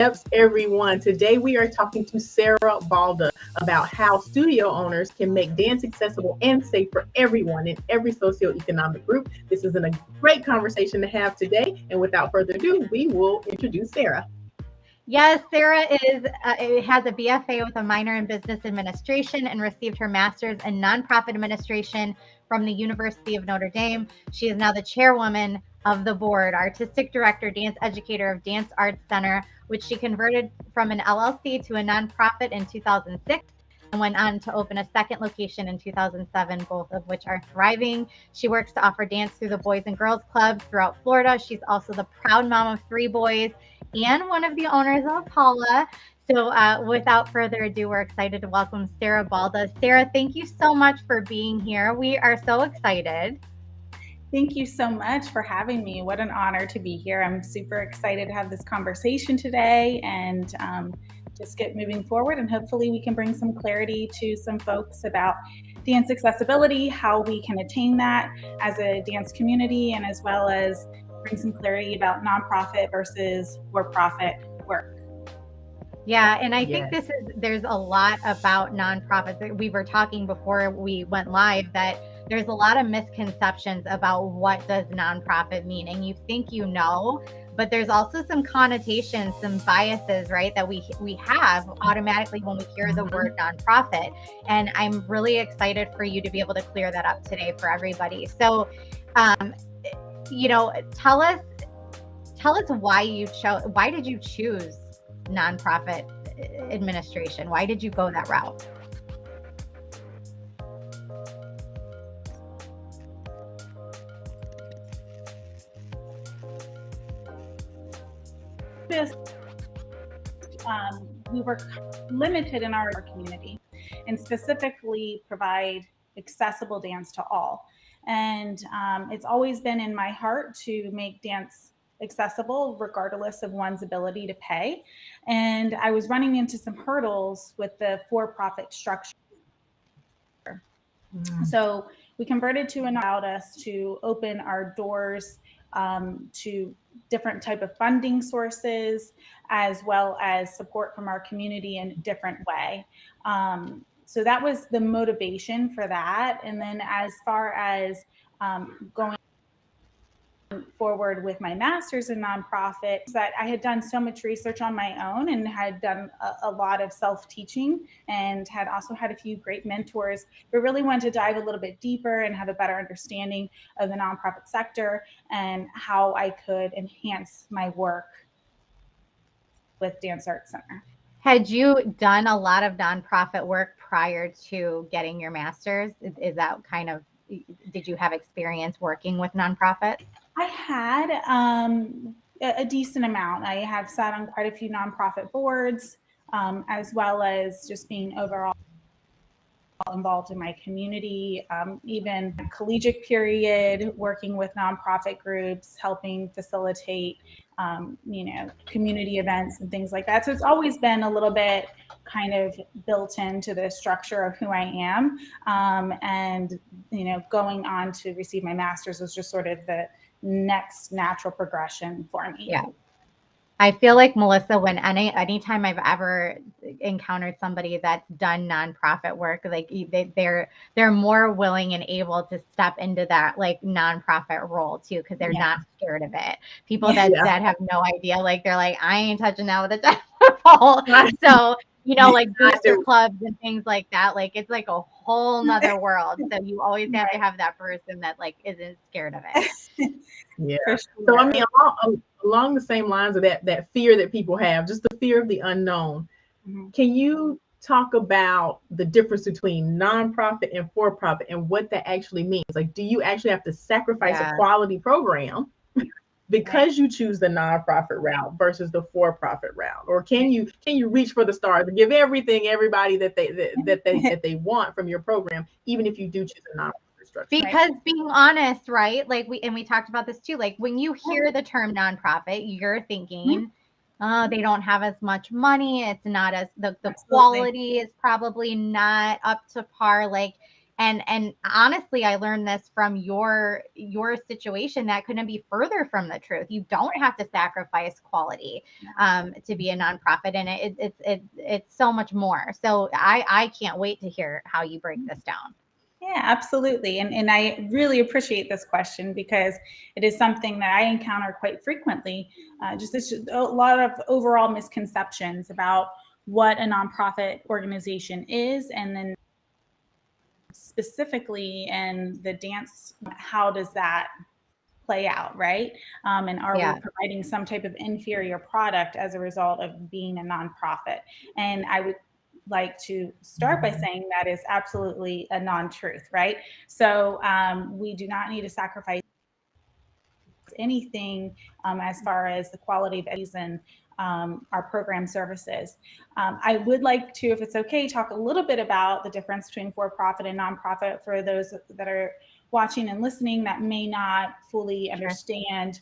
Steps, everyone. Today we are talking to Sarah Balda about how studio owners can make dance accessible and safe for everyone in every socioeconomic group. This is a great conversation to have today. And without further ado, we will introduce Sarah. Yes, Sarah has a BFA with a minor in business administration and received her master's in nonprofit administration from the University of Notre Dame. She is now the chairwoman of the board, artistic director, dance educator of Dance Arts Center, which she converted from an LLC to a nonprofit in 2006 and went on to open a second location in 2007, both of which are thriving. She works to offer dance through the Boys and Girls Club throughout Florida. She's also the proud mom of 3 boys and one of the owners of Apolla. So without further ado, we're excited to welcome Sarah Balda. Sarah, thank you so much for being here. We are so excited. Thank you so much for having me. What an honor to be here. I'm super excited to have this conversation today and just get moving forward. And hopefully we can bring some clarity to some folks about dance accessibility, how we can attain that as a dance community, and as well as bring some clarity about nonprofit versus for-profit work. Yeah, and I think there's a lot about nonprofits. We were talking before we went live that there's a lot of misconceptions about what does nonprofit mean, and you think you know, but there's also some connotations, some biases, right, that we have automatically when we hear the word nonprofit. And I'm really excited for you to be able to clear that up today for everybody. So, tell us why did you choose nonprofit administration? Why did you go that route? We were limited in our community and specifically provide accessible dance to all. And it's always been in my heart to make dance accessible regardless of one's ability to pay. And I was running into some hurdles with the for-profit structure. So we converted to and allowed us to open our doors to different type of funding sources, as well as support from our community in a different way. So that was the motivation for that. And then as far as going forward with my master's in nonprofits, that I had done so much research on my own and had done a lot of self-teaching and had also had a few great mentors, but really wanted to dive a little bit deeper and have a better understanding of the nonprofit sector and how I could enhance my work with Dance Arts Center. Had you done a lot of nonprofit work prior to getting your master's? Is that kind of, did you have experience working with nonprofits? I had a decent amount. I have sat on quite a few nonprofit boards, as well as just being overall involved in my community, even collegiate period, working with nonprofit groups, helping facilitate, community events and things like that. So it's always been a little bit kind of built into the structure of who I am. And, going on to receive my master's was just sort of the next natural progression for me. Yeah. I feel like, Melissa, when anytime I've ever encountered somebody that's done nonprofit work, like they're more willing and able to step into that like nonprofit role too, because they're not scared of it. People that have no idea, like they're like, I ain't touching that with a 10-foot pole. So like booster clubs and things like that, like it's like a whole nother world. So you always have to have that person that like isn't scared of it. Yeah. Sure. So I mean, along the same lines of that fear that people have, just the fear of the unknown. Can you talk about the difference between nonprofit and for-profit and what that actually means? Like, do you actually have to sacrifice a quality program because you choose the nonprofit route versus the for-profit route, or can you reach for the stars and give everybody that they want from your program, even if you do choose a nonprofit structure? Because being honest, right? Like we talked about this too. Like when you hear the term nonprofit, you're thinking, they don't have as much money. It's not as the quality is probably not up to par. Like, And honestly, I learned this from your situation that couldn't be further from the truth. You don't have to sacrifice quality to be a nonprofit, and it's so much more. So I can't wait to hear how you break this down. Yeah, absolutely. And I really appreciate this question because it is something that I encounter quite frequently. There's a lot of overall misconceptions about what a nonprofit organization is, and then specifically in the dance, how does that play out, right? And are we providing some type of inferior product as a result of being a nonprofit? And I would like to start by saying that is absolutely a non-truth, right? So we do not need to sacrifice anything as far as the quality of and our program services. I would like to, if it's okay, talk a little bit about the difference between for-profit and nonprofit for those that are watching and listening that may not fully understand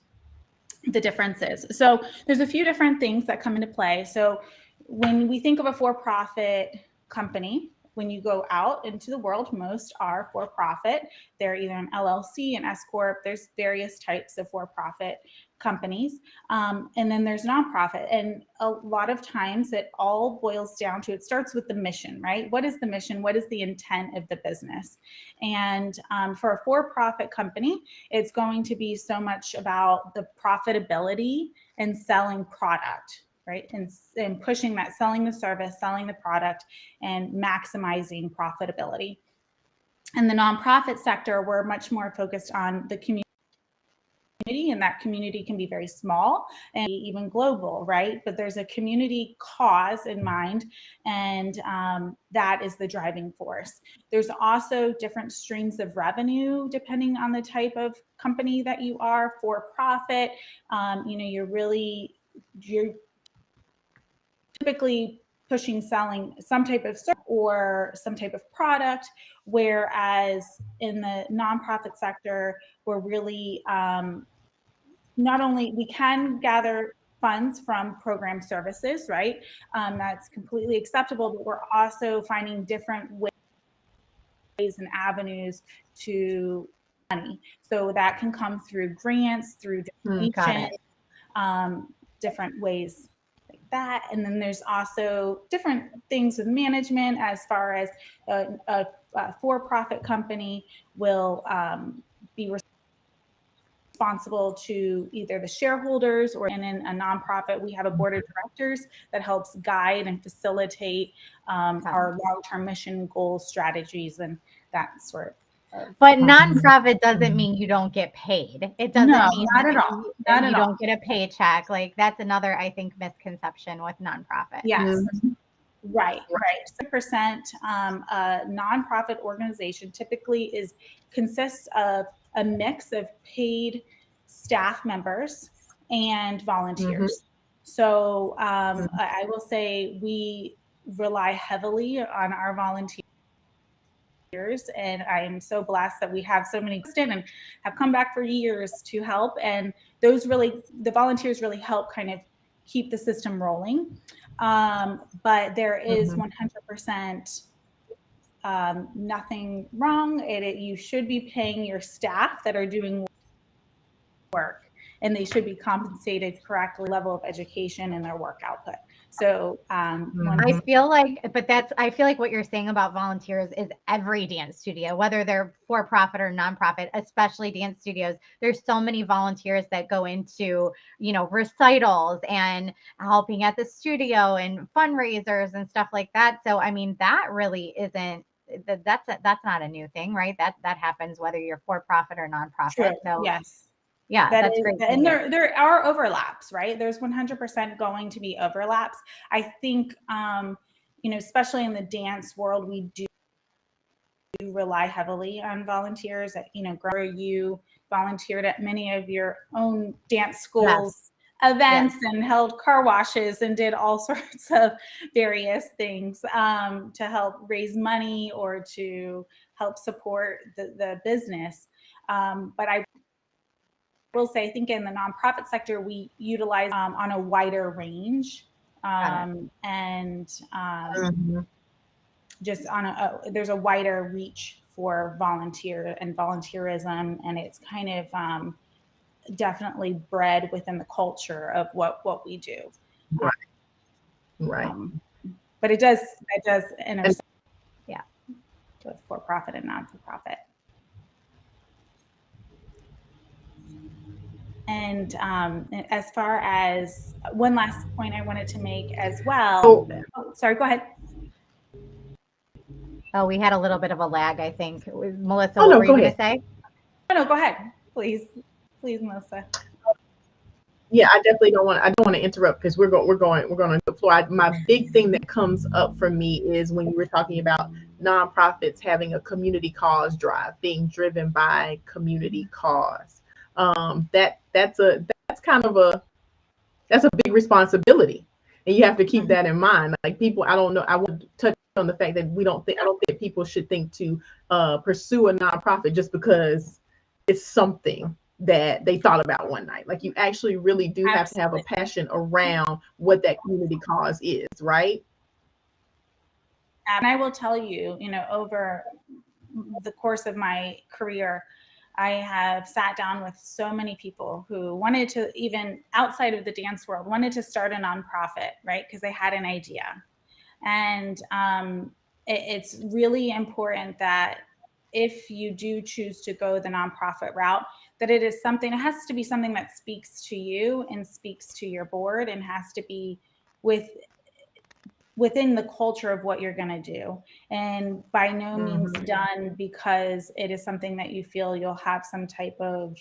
the differences. So there's a few different things that come into play. So when we think of a for-profit company, when you go out into the world, most are for-profit. They're either an LLC, an S Corp. There's various types of for-profit companies. And then there's nonprofit. And a lot of times it all boils down to, it starts with the mission, right? What is the mission? What is the intent of the business? And for a for-profit company, it's going to be so much about the profitability and selling product, right? And pushing that, selling the service, selling the product, and maximizing profitability. In the nonprofit sector, we're much more focused on the community, and that community can be very small and even global, right? But there's a community cause in mind, and that is the driving force. There's also different streams of revenue depending on the type of company that you are. For profit, you're typically selling some type of service or some type of product, whereas in the nonprofit sector, we're really not only we can gather funds from program services, right? That's completely acceptable, but we're also finding different ways and avenues to money. So that can come through grants, through donations, different ways like that. And then there's also different things with management, as far as a for-profit company will be responsible to either the shareholders, or in a nonprofit, we have a board of directors that helps guide and facilitate our long-term mission goals, strategies, and that sort of. But nonprofit doesn't mean you don't get paid. It doesn't mean not at all. Not you at all. don't get a paycheck. Like, that's another, I think, misconception with nonprofit. Yes. Right. 6% a nonprofit organization typically consists of a mix of paid staff members and volunteers. So I will say we rely heavily on our volunteers, and I am so blessed that we have so many and have come back for years to help. And the volunteers really help kind of keep the system rolling. But there is 100% nothing wrong. You should be paying your staff that are doing work, and they should be compensated correctly, level of education and their work output. So I feel like what you're saying about volunteers is every dance studio, whether they're for profit or nonprofit, especially dance studios. There's so many volunteers that go into, recitals and helping at the studio and fundraisers and stuff like that. So, I mean, that really isn't, that's not a new thing, right? That happens whether you're for profit or nonprofit. True. So yes. Yeah, that's great. And there are overlaps, right? There's 100% going to be overlaps. I think, especially in the dance world, we do rely heavily on volunteers. You volunteered at many of your own dance schools events and held car washes and did all sorts of various things to help raise money or to help support the business. But I will say, I think in the nonprofit sector, we utilize on a wider range and just there's a wider reach for volunteer and volunteerism, and it's kind of definitely bred within the culture of what we do. Right. But it does intersect, yeah, with for-profit and non-for-profit. And as far as one last point I wanted to make as well. Oh, sorry, go ahead. Oh, we had a little bit of a lag, I think. Melissa, Oh, what no, were you go going to ahead. say? No, go ahead, please, Melissa. Yeah, I definitely don't want to interrupt because we're going on the floor. My big thing that comes up for me is when you were talking about nonprofits having a community cause drive, being driven by community cause. That's a big responsibility, and you have to keep that in mind. Like people, I don't know. I want to touch on the fact that I don't think people should think to pursue a nonprofit just because it's something that they thought about one night. Like you actually really do have to have a passion around what that community cause is, right? And I will tell you, over the course of my career, I have sat down with so many people who wanted to, even outside of the dance world, wanted to start a nonprofit, right? Because they had an idea. And it's really important that if you do choose to go the nonprofit route, that it has to be something that speaks to you and speaks to your board, and has to be within the culture of what you're going to do, and by no means done because it is something that you feel you'll have some type of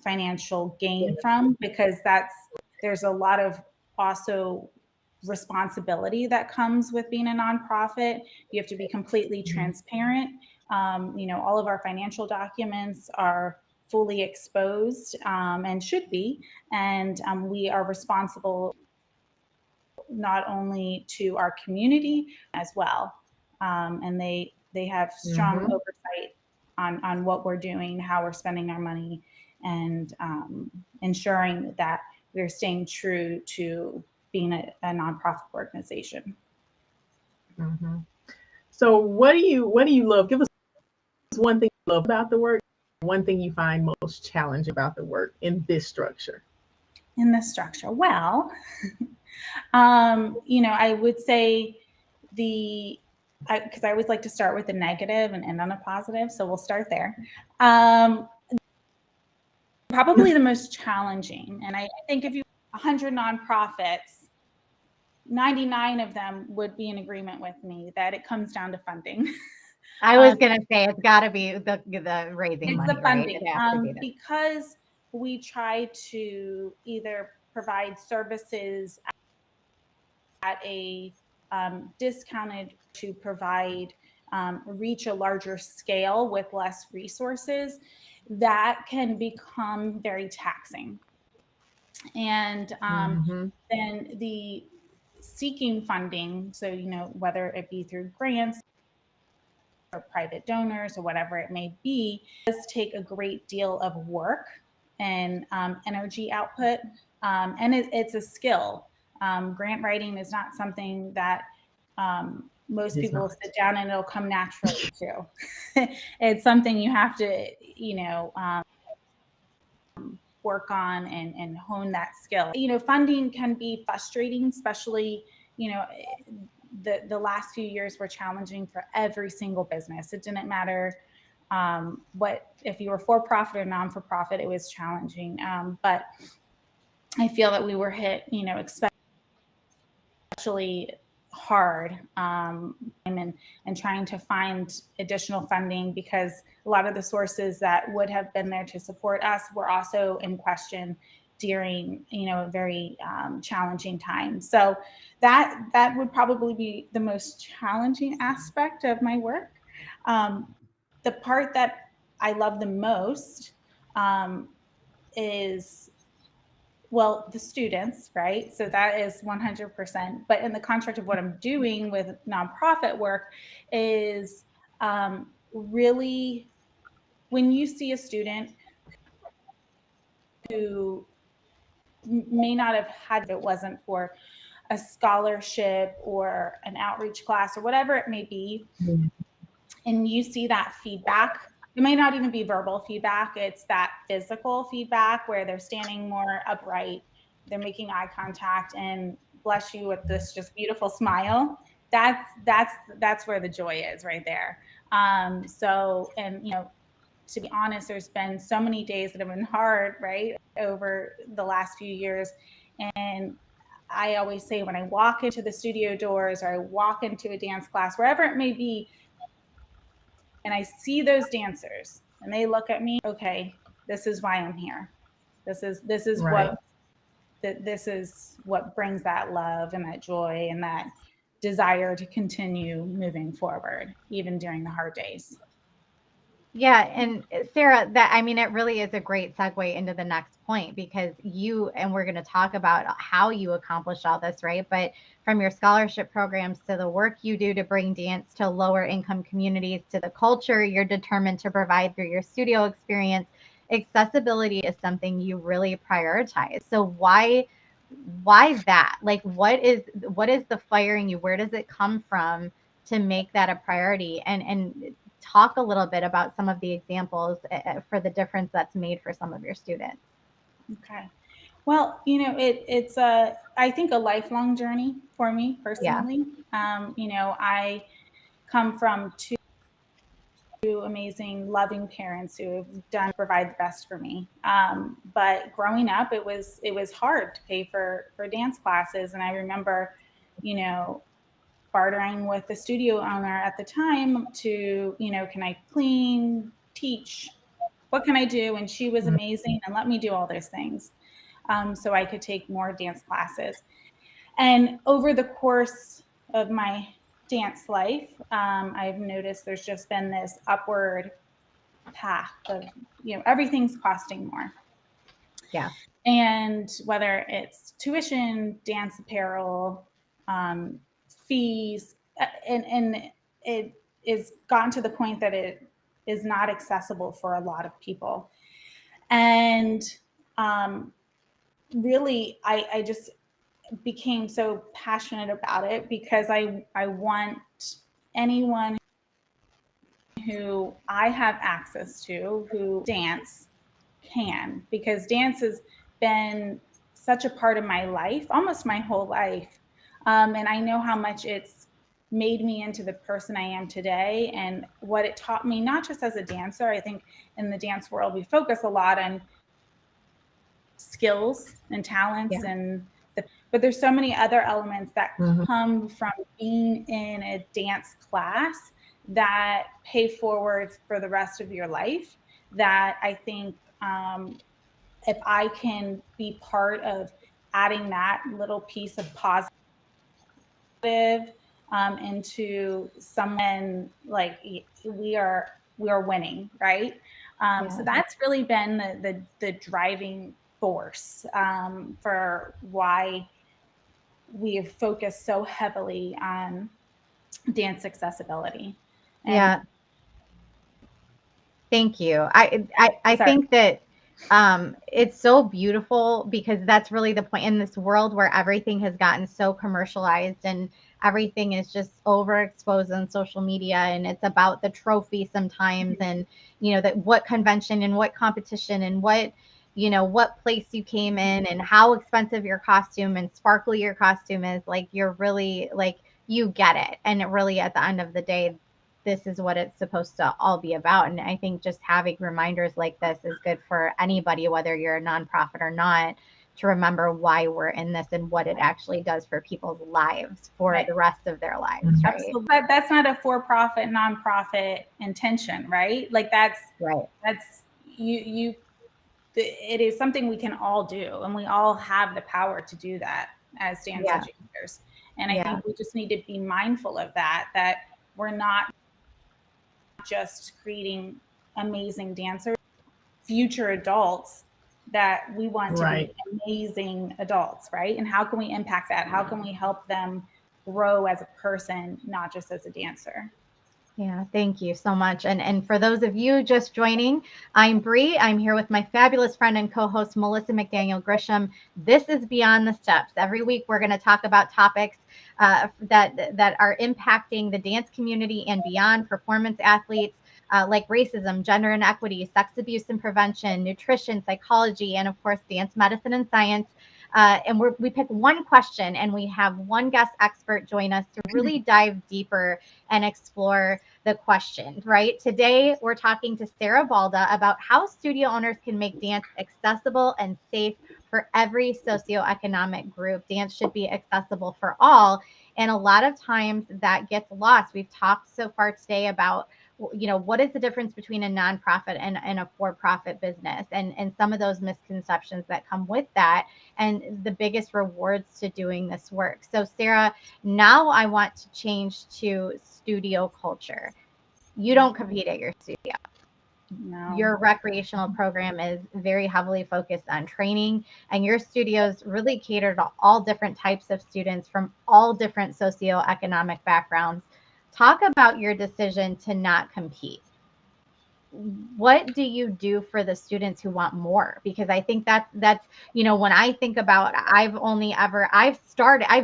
financial gain from, because there's a lot of also responsibility that comes with being a nonprofit. You have to be completely transparent. All of our financial documents are fully exposed, and should be, and we are responsible not only to our community as well, and they have strong oversight on what we're doing, how we're spending our money, and ensuring that we're staying true to being a nonprofit organization. So what do you love? Give us one thing you love about the work, one thing you find most challenging about the work in this structure. Well, I would say because I always like to start with the negative and end on a positive, so we'll start there. Probably the most challenging, and I think if you 100 nonprofits, 99 of them would be in agreement with me that it comes down to funding. I was going to say it's got to be the raising it's money, the funding, right? because we try to either provide services at a discounted to provide reach a larger scale with less resources, that can become very taxing. And then the seeking funding, so whether it be through grants or private donors or whatever it may be, does take a great deal of work and energy output, and it's a skill. Grant writing is not something that most people will sit down and it'll come naturally to. It's something you have to work on and hone that skill. Funding can be frustrating, especially the last few years were challenging for every single business. It didn't matter if you were for-profit or non-for-profit, it was challenging. But I feel that we were hit, especially hard, and trying to find additional funding, because a lot of the sources that would have been there to support us were also in question during a very challenging time. So that would probably be the most challenging aspect of my work. The part that I love the most is, well, the students, right? So that is 100%. But in the contract of what I'm doing with nonprofit work is really, when you see a student who may not have had, if it wasn't for a scholarship or an outreach class or whatever it may be, and you see that feedback. It may not even be verbal feedback. It's that physical feedback where they're standing more upright, they're making eye contact, and bless you with this just beautiful smile. That's where the joy is right there. So, and you know, to be honest, there's been so many days that have been hard, right, over the last few years. And I always say when I walk into the studio doors or I walk into a dance class, wherever it may be, and I see those dancers and they look at me, okay, this is why I'm here. This is Right. this is what brings that love and that joy and that desire to continue moving forward, even during the hard days. Yeah, and Sarah, that I mean, it really is a great segue into the next point because you and we're going to talk about how you accomplish all this, right? But from your scholarship programs to the work you do to bring dance to lower income communities to the culture you're determined to provide through your studio experience, accessibility is something you really prioritize. So why that? Like what is the fire in you? Where does it come from to make that a priority? And talk a little bit about some of the examples for the difference that's made for some of your students. Okay. Well, you know, it's I think a lifelong journey for me personally. You know, I come from two amazing, loving parents who have done provide the best for me. But growing up, it was hard to pay for dance classes, and I remember, you know, bartering with the studio owner at the time to, you know, can I clean, teach, what can I do? And she was amazing and let me do all those things, so I could take more dance classes. And over the course of my dance life, I've noticed there's just been this upward path of, you know, everything's costing more. Yeah. And whether it's tuition, dance apparel, fees, and it is gotten to the point that it is not accessible for a lot of people. And really, I just became so passionate about it because I want anyone who I have access to who dance can, because dance has been such a part of my life, almost my whole life. And I know how much it's made me into the person I am today and what it taught me, not just as a dancer. I think in the dance world, we focus a lot on skills and talents, but there's so many other elements that come from being in a dance class that pay forward for the rest of your life, that I think if I can be part of adding that little piece of positive into someone, like we are winning, right? So that's really been the driving force for why we have focused so heavily on dance accessibility. And thank you. I think that it's so beautiful because that's really the point in this world where everything has gotten so commercialized and everything is just overexposed on social media, and it's about the trophy sometimes, and you know that what convention and what competition and what, you know, what place you came in and how expensive your costume and sparkly your costume is. Like you're really like you get it, and it really at the end of the day, this is what it's supposed to all be about. And I think just having reminders like this is good for anybody, whether you're a nonprofit or not, to remember why we're in this and what it actually does for people's lives for the rest of their lives. Right? Absolutely. But that's not a for-profit, nonprofit intention, right? Like that's you. It is something we can all do, and we all have the power to do that as dance educators. And I think we just need to be mindful of that we're not just creating amazing dancers, future adults that we want to be amazing adults, right? And how can we impact that? How can we help them grow as a person, not just as a dancer? Yeah, thank you so much. And for those of you just joining, I'm Bree. I'm here with my fabulous friend and co-host Melissa McDaniel Grisham. This is Beyond the Steps. Every week we're going to talk about topics that are impacting the dance community and beyond, performance athletes, like racism, gender inequity, sex abuse and prevention, nutrition, psychology, and of course, dance medicine and science. And we pick one question and we have one guest expert join us to really dive deeper and explore the question, right? Today, we're talking to Sarah Balda about how studio owners can make dance accessible and safe for every socioeconomic group. Dance should be accessible for all. And a lot of times that gets lost. We've talked so far today about, what is the difference between a nonprofit and a for-profit business, and some of those misconceptions that come with that, and the biggest rewards to doing this work. So Sarah, now I want to change to studio culture. You don't compete at your studio. No. Your recreational program is very heavily focused on training, and your studios really cater to all different types of students from all different socioeconomic backgrounds. Talk about your decision to not compete. What do you do for the students who want more? Because I think that's when I think about, I've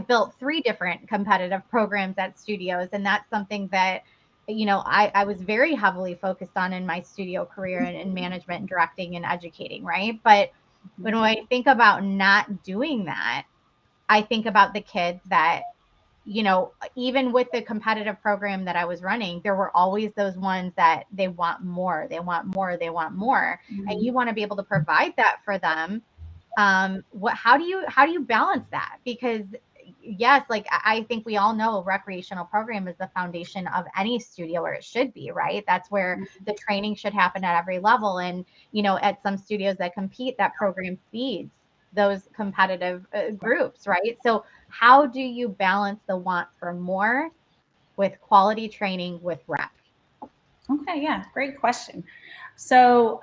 built 3 different competitive programs at studios, and that's something that I was very heavily focused on in my studio career, and in management and directing and educating, right? But when I think about not doing that, I think about the kids that, even with the competitive program that I was running, there were always those ones that they want more, they want more, they want more. And you want to be able to provide that for them. How do you balance that? Because yes, like I think we all know a recreational program is the foundation of any studio, or it should be, right? That's where the training should happen at every level. And, at some studios that compete, that program feeds those competitive groups, right? So how do you balance the want for more with quality training with rec? Okay, yeah, great question. So,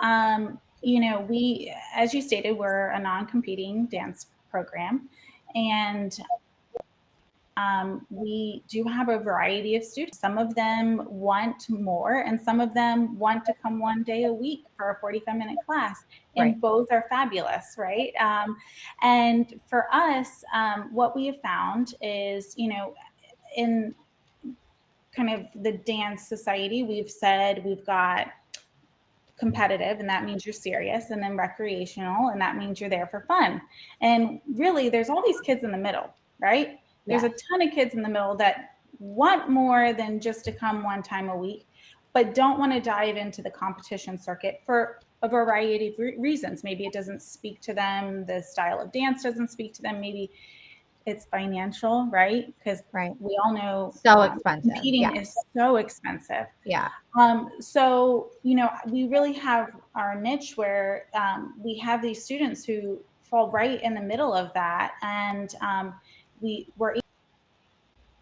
we, as you stated, we're a non-competing dance program, and we do have a variety of students. Some of them want more, and some of them want to come 1 day a week for a 45-minute class, and Right. both are fabulous, right? And for us, what we have found is, in kind of the dance society, we've said we've got competitive, and that means you're serious, and then recreational, and that means you're there for fun. And really, there's all these kids in the middle, right? There's a ton of kids in the middle that want more than just to come 1 time a week, but don't want to dive into the competition circuit for a variety of reasons. Maybe it doesn't speak to them, the style of dance doesn't speak to them, maybe it's financial, right? Because we all know So expensive. competing is so expensive. Yeah. So, we really have our niche where we have these students who fall right in the middle of that. And we were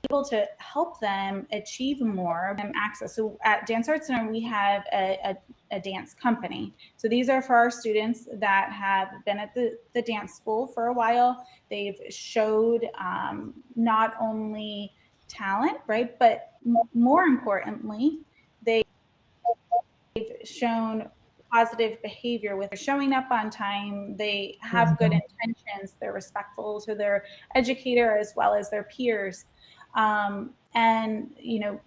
able to help them achieve more access. So at Dance Arts Center, we have a dance company. So these are for our students that have been at the dance school for a while. They've showed not only talent, right, but more importantly, they've shown positive behavior with showing up on time. They have good intentions. They're respectful to their educator as well as their peers. And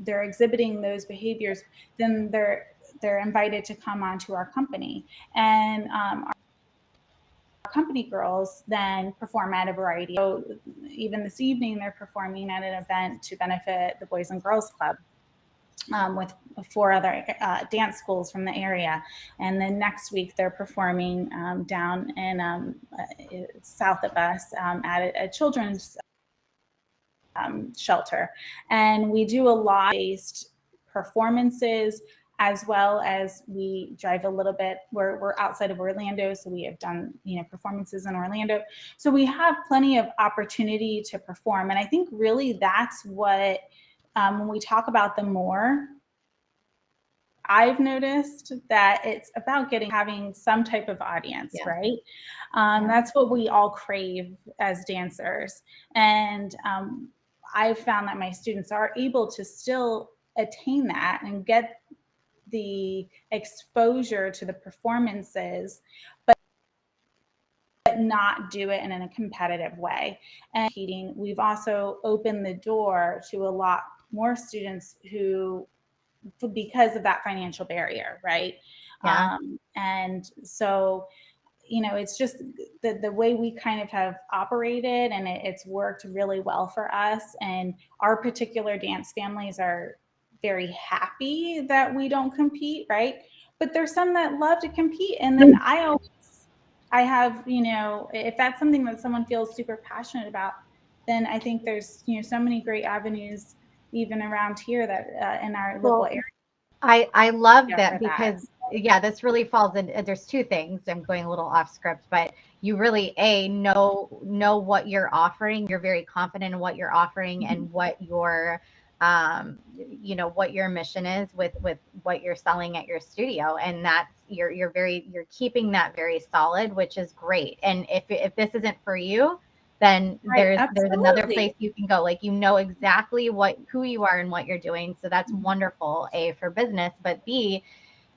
they're exhibiting those behaviors, then they're invited to come onto our company. And our company girls then perform at a variety. So even this evening, they're performing at an event to benefit the Boys and Girls Club. With 4 other dance schools from the area. And then next week they're performing down in south of us at a children's shelter. And we do a lot of based performances, as well as we drive a little bit. We're outside of Orlando, so we have done performances in Orlando. So we have plenty of opportunity to perform. And I think really that's what, when we talk about the more, I've noticed that it's about having some type of audience, right? That's what we all crave as dancers. And I've found that my students are able to still attain that and get the exposure to the performances, but not do it in a competitive way. And we've also opened the door to a lot more students who, because of that financial barrier, right? Yeah. And so, you know, it's just the way we kind of have operated, and it's worked really well for us. And our particular dance families are very happy that we don't compete, right? But there's some that love to compete. And then I have, you know, if that's something that someone feels super passionate about, then I think there's, you know, so many great avenues even around here that in our local area. I love that, for because that. yeah, this really falls in. There's two things. I'm going a little off script, but you really know what you're offering. You're very confident in what you're offering and what your you know, what your mission is with what you're selling at your studio, and that's you're keeping that very solid, which is great. And if this isn't for you, then Right, there's another absolutely. place you can go. Like, you know exactly who you are and what you're doing. So that's wonderful, A, for business, but B,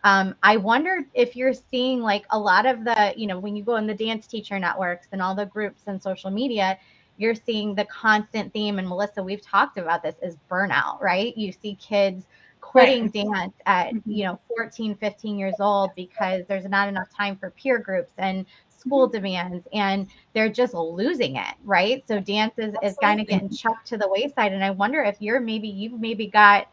I wonder if you're seeing like a lot of the, you know, when you go in the dance teacher networks and all the groups and social media, you're seeing the constant theme. And Melissa, we've talked about this, is burnout, right? You see kids quitting dance at, you know, 14, 15 years old because there's not enough time for peer groups and school demands, and they're just losing it, right? So dance is kind of getting chucked to the wayside. And I wonder if you've maybe got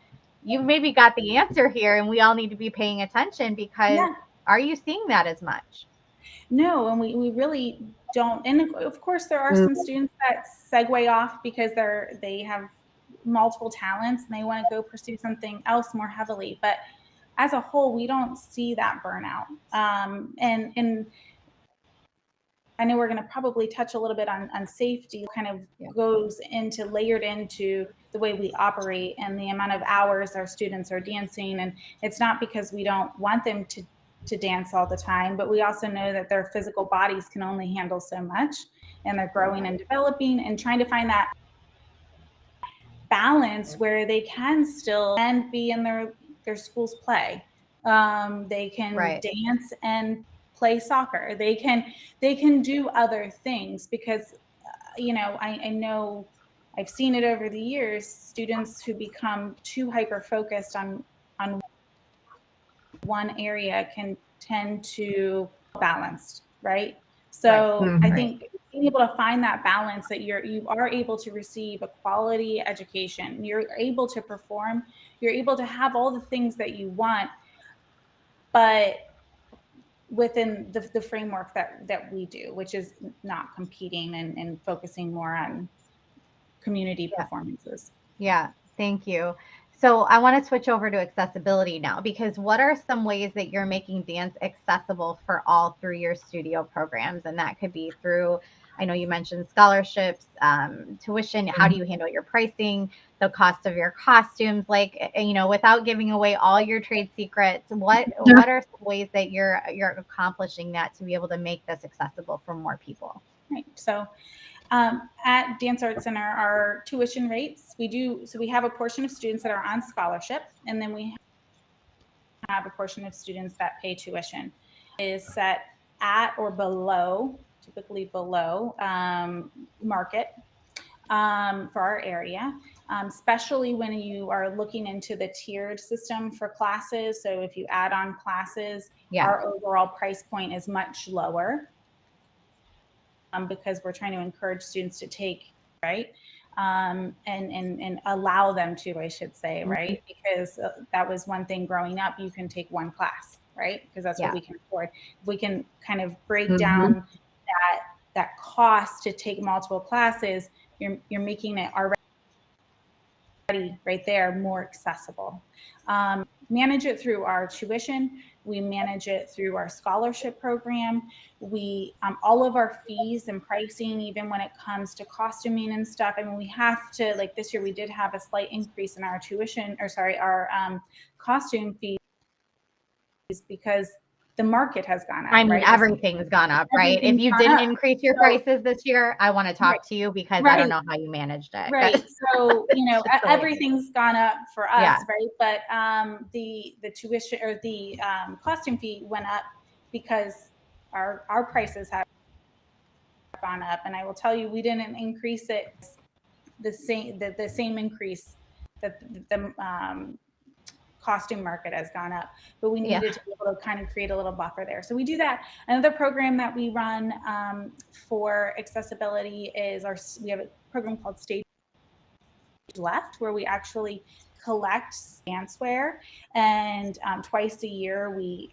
the answer here, and we all need to be paying attention, because are you seeing that as much? No, and we really don't. And of course, there are some students that segue off because they have multiple talents and they want to go pursue something else more heavily. But as a whole, we don't see that burnout. And I know we're going to probably touch a little bit on safety, kind of goes into layered into the way we operate and the amount of hours our students are dancing. And it's not because we don't want them to dance all the time, but we also know that their physical bodies can only handle so much, and they're growing and developing, and trying to find that balance where they can still and be in their school's play. They can dance and play soccer. They can do other things, because you know, I know I've seen it over the years, students who become too hyper focused on one area can tend to balanced, right? So I think being able to find that balance, that you are able to receive a quality education, you're able to perform, you're able to have all the things that you want, but within the framework that we do, which is not competing and focusing more on community performances. Yeah, thank you. So I want to switch over to accessibility now, because what are some ways that you're making dance accessible for all through your studio programs? And that could be through, I know you mentioned scholarships, tuition. How do you handle your pricing, the cost of your costumes? Like, you know, without giving away all your trade secrets, what are some ways that you're accomplishing that to be able to make this accessible for more people? Right. So at Dance Arts Center, our tuition rates, we have a portion of students that are on scholarship, and then we have a portion of students that pay tuition. It is set at or below, typically below market for our area, especially when you are looking into the tiered system for classes. So if you add on classes, our overall price point is much lower. Because we're trying to encourage students to take, right? And allow them to, I should say, right? Because that was one thing growing up, you can take one class, right? Because that's what we can afford. If we can kind of break down that cost to take multiple classes, you're making it already right there more accessible. Manage it through our tuition. We manage it through our scholarship program. We all of our fees and pricing, even when it comes to costuming and stuff. I mean, we have to, like this year, we did have a slight increase in our tuition, or sorry, our costume fees, because the market has gone up. I mean, right? everything's gone up, right? If Everything's you gone didn't up. increase your prices this year, I want to talk to you because I don't know how you managed it. Right. So, everything's gone up for us, Yeah. right? But the tuition or the costume fee went up because our prices have gone up. And I will tell you, we didn't increase it the same increase that the costume market has gone up, but we needed to be able to kind of create a little buffer there. So we do that. Another program that we run for accessibility is we have a program called Stage Left, where we actually collect dancewear, and twice a year we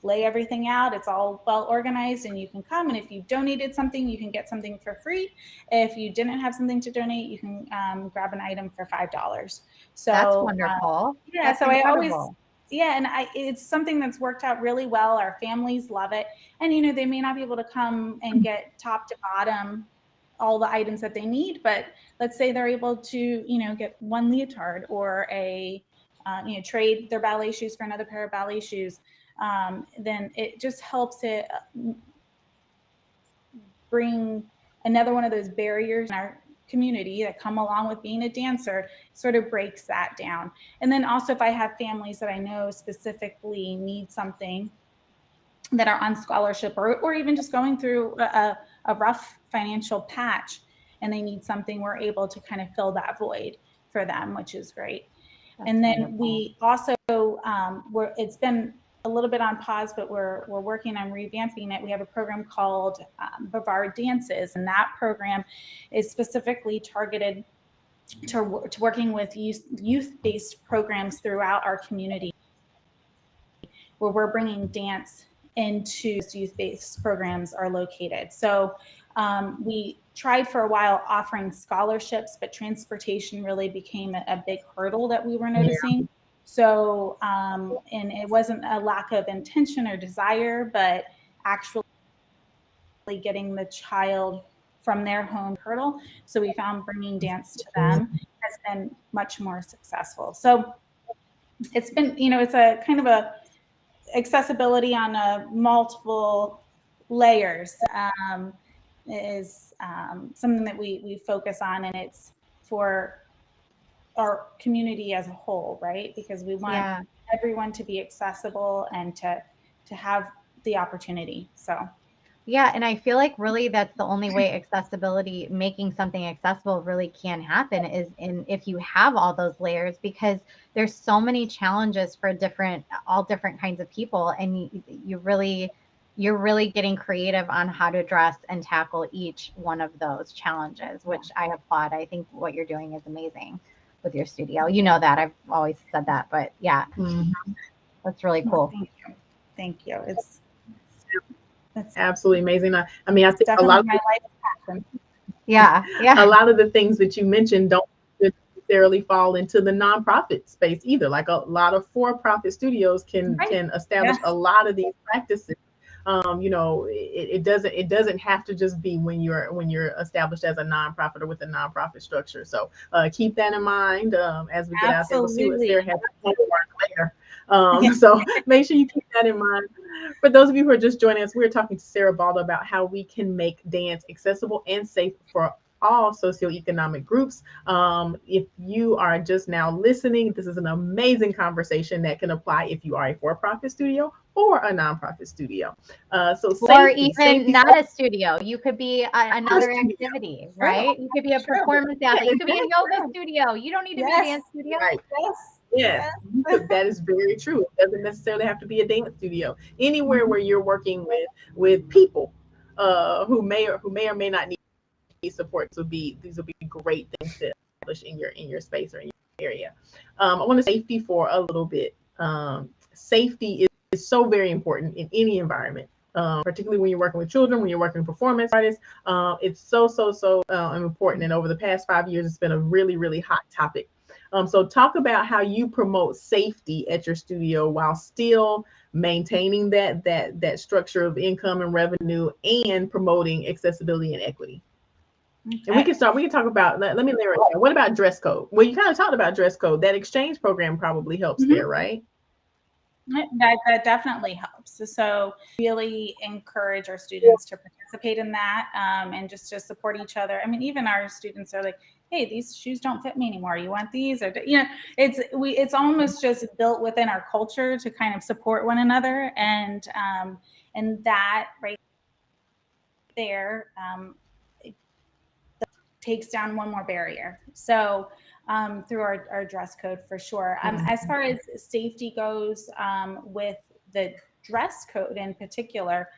lay everything out. It's all well organized, and you can come, and if you donated something, you can get something for free. If you didn't have something to donate, you can grab an item for $5. So that's wonderful. That's so incredible. It's something that's worked out really well. Our families love it, and they may not be able to come and get top to bottom all the items that they need, but let's say they're able to get one leotard or a trade their ballet shoes for another pair of ballet shoes. Then it just helps it bring another one of those barriers in our community that come along with being a dancer, sort of breaks that down. And then also, if I have families that I know specifically need something, that are on scholarship or even just going through a rough financial patch and they need something, we're able to kind of fill that void for them, which is great. And then wonderful. We also, it's been a little bit on pause, but we're working on revamping it. We have a program called Bavard Dances, and that program is specifically targeted to working with youth-based programs throughout our community, where we're bringing dance into youth-based programs are located. So we tried for a while offering scholarships, but transportation really became a big hurdle that we were noticing. Yeah. So, and it wasn't a lack of intention or desire, but actually getting the child from their home hurdle. So we found bringing dance to them has been much more successful. So it's been, it's a kind of a accessibility on multiple layers is something that we focus on, and it's for our community as a whole, right? Because we want everyone to be accessible and to have the opportunity. So yeah, and I feel like really that's the only way accessibility, making something accessible, really can happen is if you have all those layers, because there's so many challenges for all different kinds of people, and you're really getting creative on how to address and tackle each one of those challenges, which I applaud. I think what you're doing is amazing with your studio. You know that, I've always said that, but yeah, that's really cool. Thank you. That's absolutely amazing. I mean, I think a lot of my life passion. Yeah. A lot of the things that you mentioned don't necessarily fall into the nonprofit space either. Like a lot of for-profit studios can establish a lot of these practices. It doesn't have to just be when you're established as a nonprofit or with a nonprofit structure. So keep that in mind as we get out there. We'll see what Sarah has to say later. So make sure you keep that in mind. For those of you who are just joining us, we're talking to Sarah Balda about how we can make dance accessible and safe for all socioeconomic groups. If you are just now listening, this is an amazing conversation that can apply if you are a for-profit studio or a nonprofit studio. Or even not a studio. You could be another activity, right? You could be a performance athlete. You could be a yoga studio. You don't need to be a dance studio. Right. Yes, that is very true. It doesn't necessarily have to be a dance studio. Anywhere where you're working with people who may or may not need support, these will be great things to establish in your space or in your area. I want to safety for a little bit. Safety is so very important in any environment. Particularly when you're working with children, when you're working with performance artists, it's so important. And over the past 5 years, it's been a really, really hot topic. So talk about how you promote safety at your studio while still maintaining that structure of income and revenue and promoting accessibility and equity. Okay. And we can talk about, let me narrow it down. What about dress code? Well, you kind of talked about dress code. That exchange program probably helps there, right? That definitely helps. So really encourage our students to participate in that, and just to support each other. I mean, even our students are like, hey, these shoes don't fit me anymore. You want these? Or, it's almost just built within our culture to kind of support one another. And that right there, it takes down one more barrier. So through our dress code for sure. As far as safety goes, with the dress code in particular,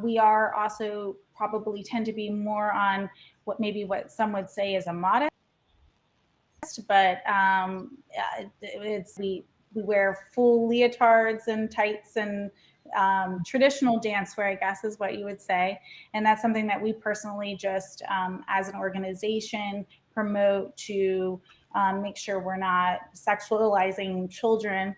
we are also probably tend to be more on what some would say is a modest, but we wear full leotards and tights and traditional dancewear, I guess is what you would say. And that's something that we personally just, as an organization, promote to make sure we're not sexualizing children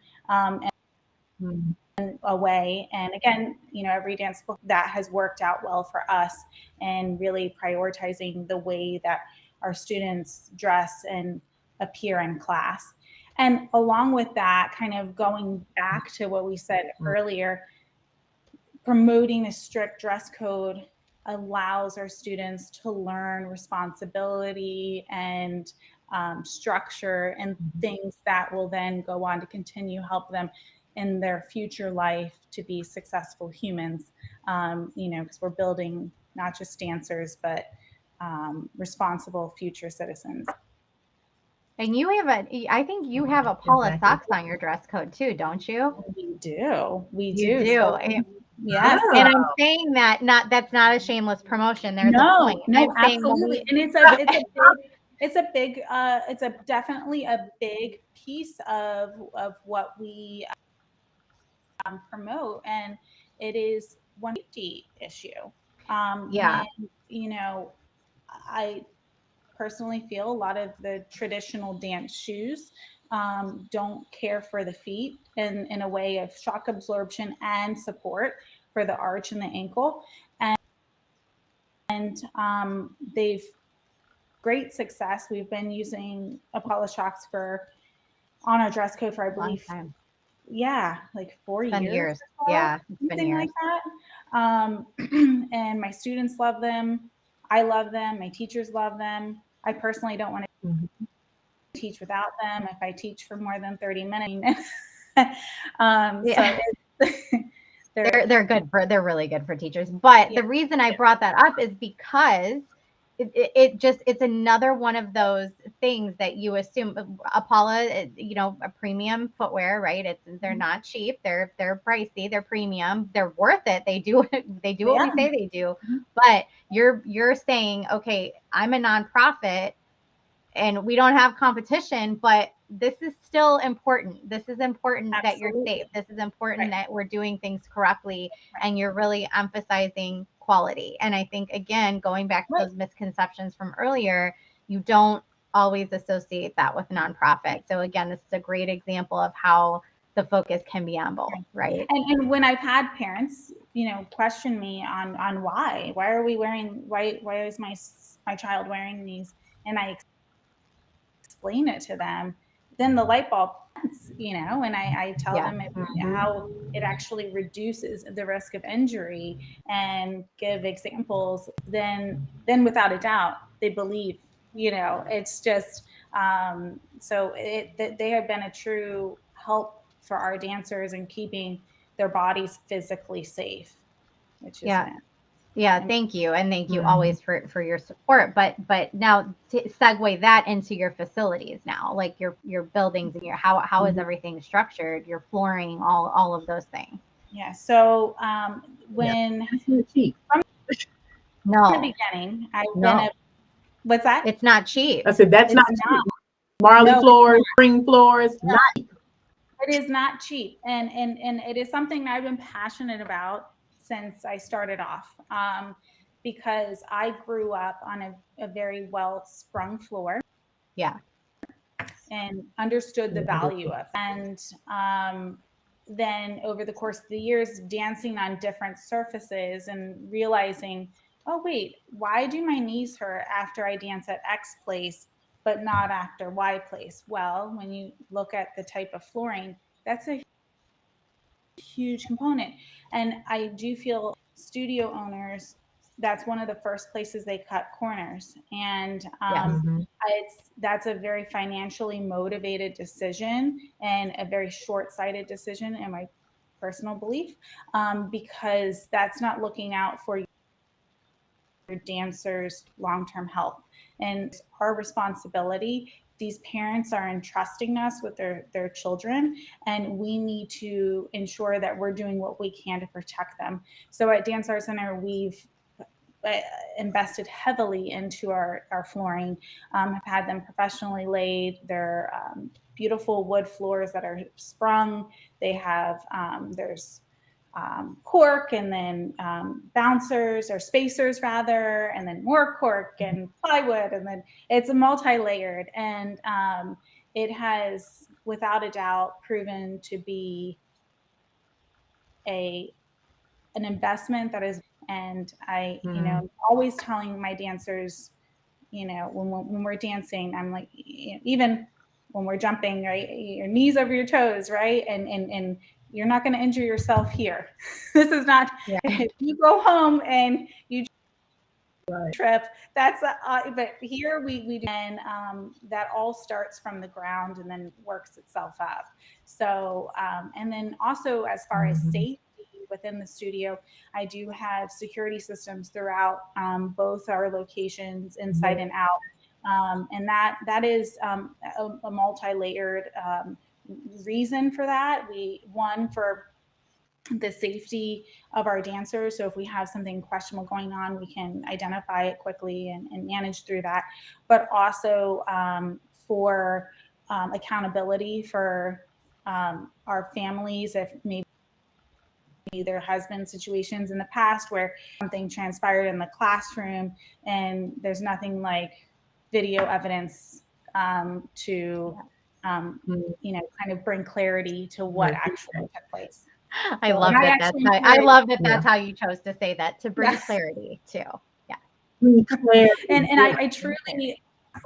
away. And again, every dance book that has worked out well for us, and really prioritizing the way that our students dress and appear in class. And along with that, kind of going back to what we said earlier, promoting a strict dress code allows our students to learn responsibility and structure and things that will then go on to continue help them in their future life to be successful humans, because we're building not just dancers, but responsible future citizens. And I think you have Apolla socks on your dress code too, don't you? We do. You do. So, yes. And I'm saying that's not a shameless promotion. There's a point. No, absolutely. And it's definitely a big piece of what we promote, and it is one safety issue. Yeah. When, I personally feel a lot of the traditional dance shoes don't care for the feet in a way of shock absorption and support for the arch and the ankle. And they've great success. We've been using Apolla shocks on our dress code for, I believe, like 4 years. 10 years. Yeah, it's been something years. like that. And my students love them. I love them. My teachers love them. I personally don't want to teach without them if I teach for more than 30 minutes. They're really good for teachers. But the reason I brought that up is because it's another one of those things that you assume. Apolla, a premium footwear, right? They're not cheap. They're pricey. They're premium. They're worth it. They do what we say they do. But you're saying, okay, I'm a nonprofit and we don't have competition, but this is still important. This is important that you're safe. This is important that we're doing things correctly, and you're really emphasizing quality. And I think, again, going back to those misconceptions from earlier, you don't always associate that with nonprofit. So again, this is a great example of how the focus can be on both, right? And when I've had parents, question me on why are we wearing, why is my child wearing these, and I explain it to them, then the light bulb, and I tell them how it actually reduces the risk of injury and give examples, then without a doubt they believe. It's just so they have been a true help for our dancers in keeping their bodies physically safe, which is thank you. And thank you always for your support. But now to segue that into your facilities now, like your buildings and how is everything structured, your flooring, all of those things. Yeah. So when from the beginning, what's that? It's not cheap. I said that's not cheap. Marley floors, spring floors, not cheap. It is not cheap. And it is something that I've been passionate about since I started off, because I grew up on a very well sprung floor. Yeah. And understood the value of it. And then over the course of the years, dancing on different surfaces and realizing, oh, wait, why do my knees hurt after I dance at X place, but not after Y place? Well, when you look at the type of flooring, that's a huge component. And I do feel studio owners, that's one of the first places they cut corners. And that's a very financially motivated decision and a very short-sighted decision in my personal belief, because that's not looking out for your dancers' long-term health. And it's our responsibility. These parents are entrusting us with their children, and we need to ensure that we're doing what we can to protect them. So at Dance Art Center, we've invested heavily into our flooring, have had them professionally laid. They're beautiful wood floors that are sprung. They have, there's cork, and then bouncers or spacers rather, and then more cork and plywood, and then it's a multi-layered, and it has without a doubt proven to be an investment that is. And I, you know, always telling my dancers, you know, when we're dancing, I'm like, even when we're jumping, right, your knees over your toes, right, and you're not going to injure yourself here. This is not, if you go home and you trip, that's, but here we do, and that all starts from the ground and then works itself up. So, and then also as far as safety within the studio, I do have security systems throughout both our locations, inside and out. And that is a multi-layered reason for that. One, for the safety of our dancers. So if we have something questionable going on, we can identify it quickly and manage through that. But also for accountability for our families, if maybe there has been situations in the past where something transpired in the classroom and there's nothing like video evidence to you know, kind of bring clarity to what actually took place. I love that. I love that. That's how you chose to say that, to bring clarity too. Yeah. And I truly,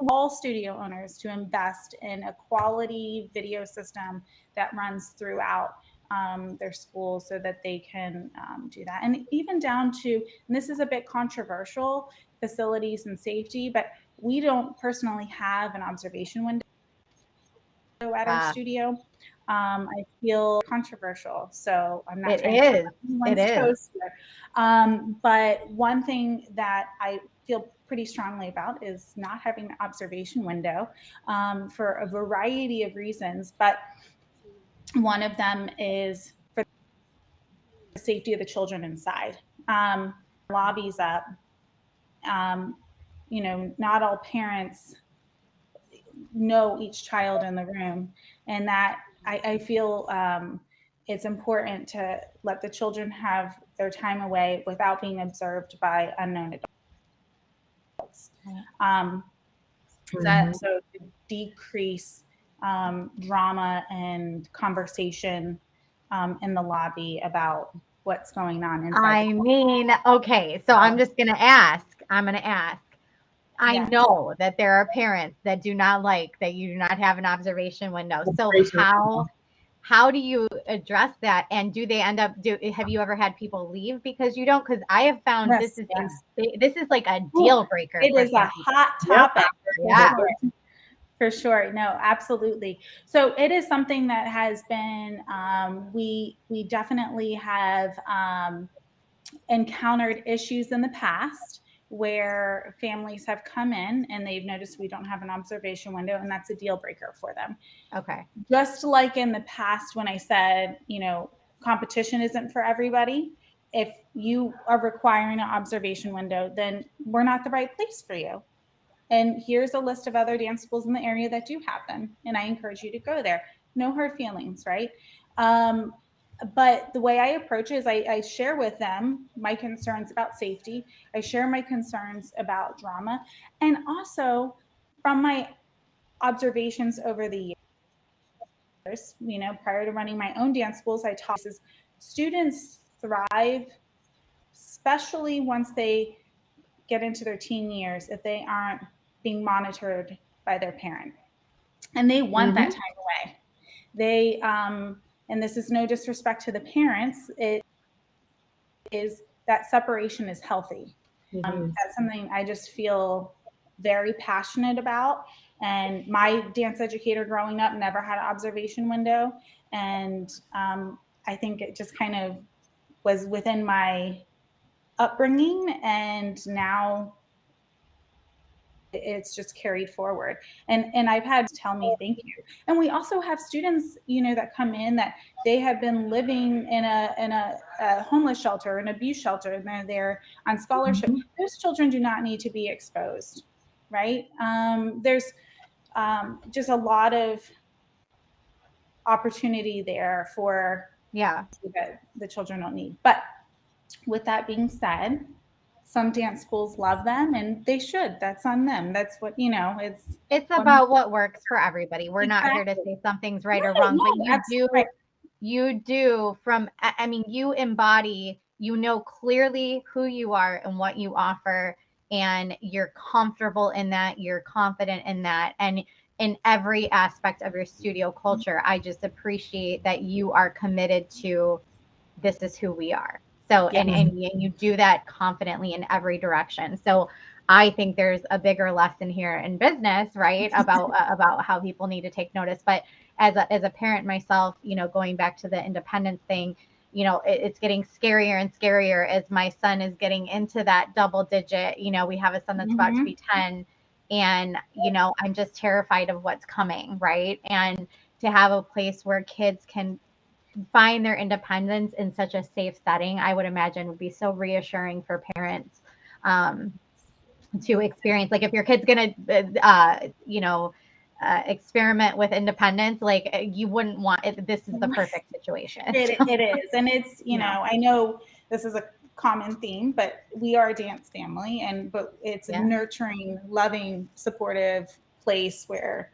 all studio owners to invest in a quality video system that runs throughout their school so that they can do that. And even down to, and this is a bit controversial, facilities and safety, but we don't personally have an observation window at our studio. I feel controversial, so I'm not trying to put anyone's toes here. But one thing that I feel pretty strongly about is not having an observation window for a variety of reasons. But one of them is for the safety of the children inside. Lobbies up. You know, not all parents know each child in the room, and that I feel it's important to let the children have their time away without being observed by unknown adults. So to decrease drama and conversation in the lobby about what's going on inside. I mean, okay, so I'm just gonna ask. I know that there are parents that do not like that you do not have an observation window. So how do you address that? And do they end up have you ever had people leave because you don't? Because I have found this is like a deal breaker. It is a hot topic. For sure. No, absolutely. So it is something that has been, we definitely have encountered issues in the past where families have come in and they've noticed we don't have an observation window, and that's a deal breaker for them. Okay. Just like in the past when I said, you know, competition isn't for everybody. If you are requiring an observation window, then we're not the right place for you. And here's a list of other dance schools in the area that do have them, and I encourage you to go there. No hard feelings, right? But the way I approach it is I share with them my concerns about safety. I share my concerns about drama. And also from my observations over the years, you know, prior to running my own dance schools, I taught students thrive, especially once they get into their teen years, if they aren't being monitored by their parent. And they want that time away. They, and this is no disrespect to the parents, it is that separation is healthy. That's something I just feel very passionate about. And my dance educator growing up never had an observation window. And I think it just kind of was within my upbringing, and now it's just carried forward. And I've had to tell me thank you. And we also have students, that come in that they have been living in a homeless shelter, an abuse shelter, and they're there on scholarship. Those children do not need to be exposed, right? There's just a lot of opportunity there for that the children don't need. But with that being said, some dance schools love them, and they should. That's on them. That's what, it's about what works for everybody. We're not here to say something's right or wrong, but you do you embody, clearly who you are and what you offer, and you're comfortable in that, you're confident in that. And in every aspect of your studio culture, I just appreciate that you are committed to, this is who we are. So, and you do that confidently in every direction. So I think there's a bigger lesson here in business, right? About how people need to take notice. But as a parent myself, going back to the independence thing, it's getting scarier and scarier as my son is getting into that double digit. We have a son that's about to be 10, and, I'm just terrified of what's coming, right? And to have a place where kids can find their independence in such a safe setting, I would imagine would be so reassuring for parents to experience. Like, if your kid's gonna experiment with independence, like, you wouldn't want it. This is the perfect situation. It is. And it's, I know this is a common theme, but we are a dance family, but it's a nurturing, loving, supportive place where,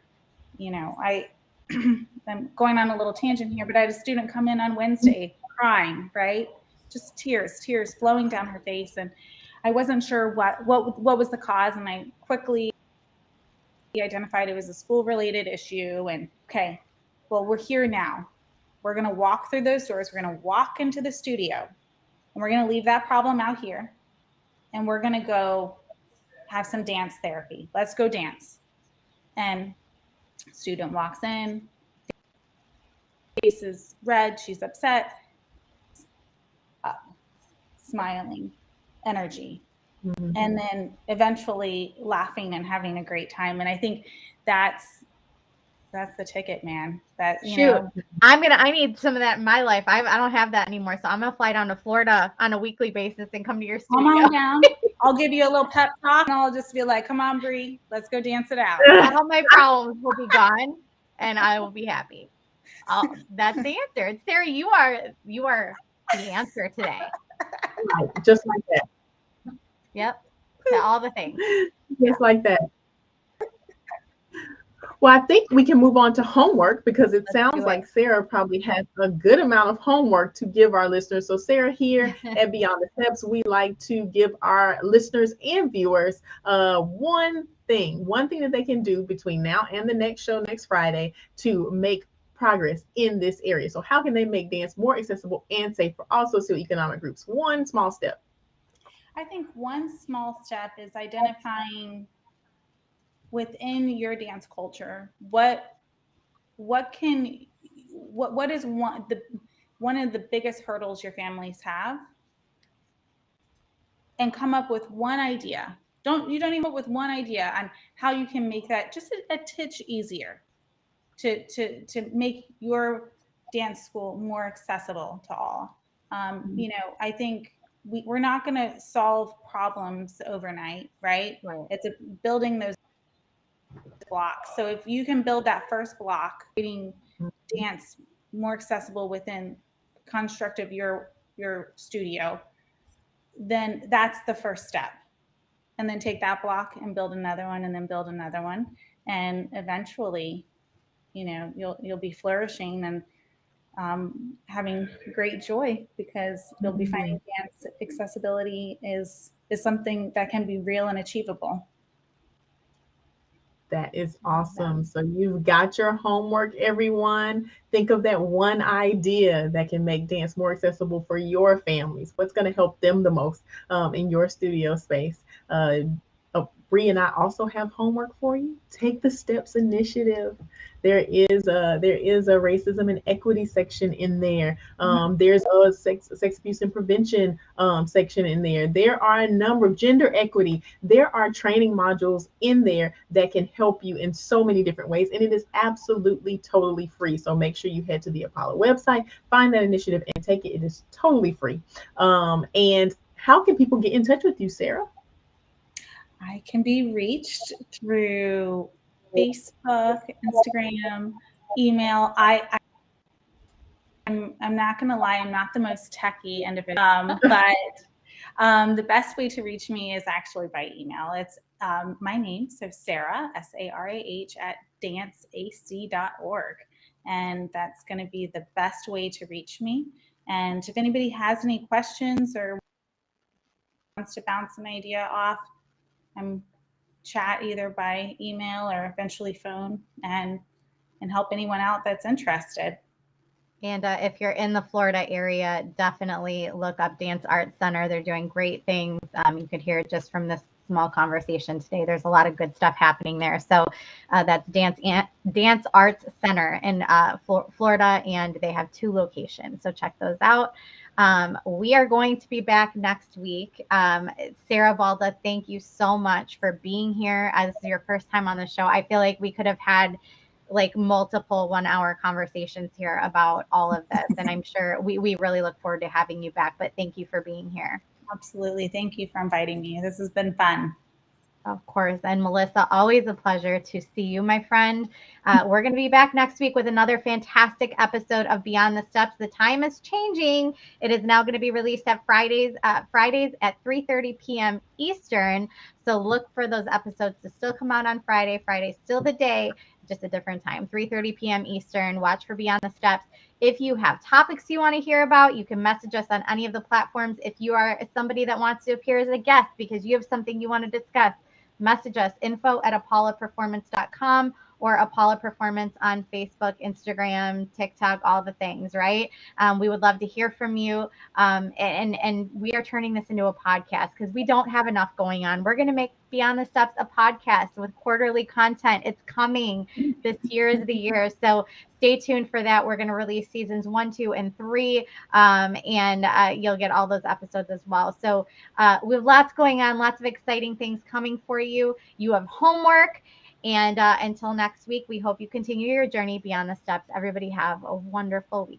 I'm going on a little tangent here, but I had a student come in on Wednesday crying, right? Just tears flowing down her face. And I wasn't sure what was the cause. And I quickly identified it was a school-related issue. And okay, well, we're here now. We're going to walk through those doors. We're going to walk into the studio, and we're going to leave that problem out here. And we're going to go have some dance therapy. Let's go dance. And student walks in, face is red, she's upset, smiling, energy, and then eventually laughing and having a great time. And I think that's the ticket, man. That I need some of that in my life. I don't have that anymore, so I'm gonna fly down to Florida on a weekly basis and come to your studio. Come on down. I'll give you a little pep talk, and I'll just be like, "Come on, Bree, let's go dance it out." All my problems will be gone, and I will be happy. That's the answer. And Sarah, you are the answer today. Right, just like that. Yep, to all the things. Just like that. Well, I think we can move on to homework, because it sounds like Sarah probably has a good amount of homework to give our listeners. So Sarah, here at Beyond the Steps, we like to give our listeners and viewers one thing that they can do between now and the next show next Friday to make progress in this area. So how can they make dance more accessible and safe for all socioeconomic groups? One small step. I think one small step is identifying within your dance culture what is one of the biggest hurdles your families have, and come up with one idea. You don't even come up with one idea on how you can make that just a titch easier to make your dance school more accessible to all. I think we're not going to solve problems overnight, right? It's building those blocks. So if you can build that first block, making dance more accessible within the construct of your studio, then that's the first step. And then take that block and build another one, and then build another one. And eventually, you'll be flourishing and having great joy, because you'll be finding dance accessibility is something that can be real and achievable. That is awesome. So you've got your homework, everyone. Think of that one idea that can make dance more accessible for your families. What's going to help them the most in your studio space? Bree and I also have homework for you. Take the Steps initiative. There is a racism and equity section in there. There's a sex abuse and prevention section in there. There are a number of gender equity. There are training modules in there that can help you in so many different ways, and it is absolutely totally free. So make sure you head to the Apolla website, find that initiative, and take it. It is totally free. And how can people get in touch with you, Sarah? I can be reached through Facebook, Instagram, email. I'm not going to lie, I'm not the most techie individual, but the best way to reach me is actually by email. It's my name, so Sarah, SARAH, at danceac.org. And that's going to be the best way to reach me. And if anybody has any questions or wants to bounce an idea off, I'm chat either by email or eventually phone and help anyone out that's interested. And if you're in the Florida area, definitely look up Dance Arts Center. They're doing great things. You could hear it just from this small conversation today. There's a lot of good stuff happening there. So that's Dance Arts Center in Florida, and they have 2 locations. So check those out. We are going to be back next week. Sarah Balda, thank you so much for being here. This is your first time on the show. I feel like we could have had like multiple 1-hour conversations here about all of this. And I'm sure we really look forward to having you back, but thank you for being here. Absolutely. Thank you for inviting me. This has been fun. Of course. And Melissa, always a pleasure to see you, my friend. We're going to be back next week with another fantastic episode of Beyond the Steps. The time is changing. It is now going to be released at Fridays at 3:30 p.m. Eastern. So look for those episodes to still come out on Friday. Friday's still the day, just a different time, 3:30 p.m. Eastern. Watch for Beyond the Steps. If you have topics you want to hear about, you can message us on any of the platforms. If you are somebody that wants to appear as a guest because you have something you want to discuss, message us, info@apollaperformance.com or Apolla Performance on Facebook, Instagram, TikTok, all the things, right? We would love to hear from you. And we are turning this into a podcast because we don't have enough going on. We're going to make Beyond the Steps a podcast with quarterly content. It's coming. This year is the year. So stay tuned for that. We're going to release seasons 1, 2, and 3. And you'll get all those episodes as well. So we have lots going on, lots of exciting things coming for you. You have homework. And until next week, we hope you continue your journey beyond the steps. Everybody have a wonderful week.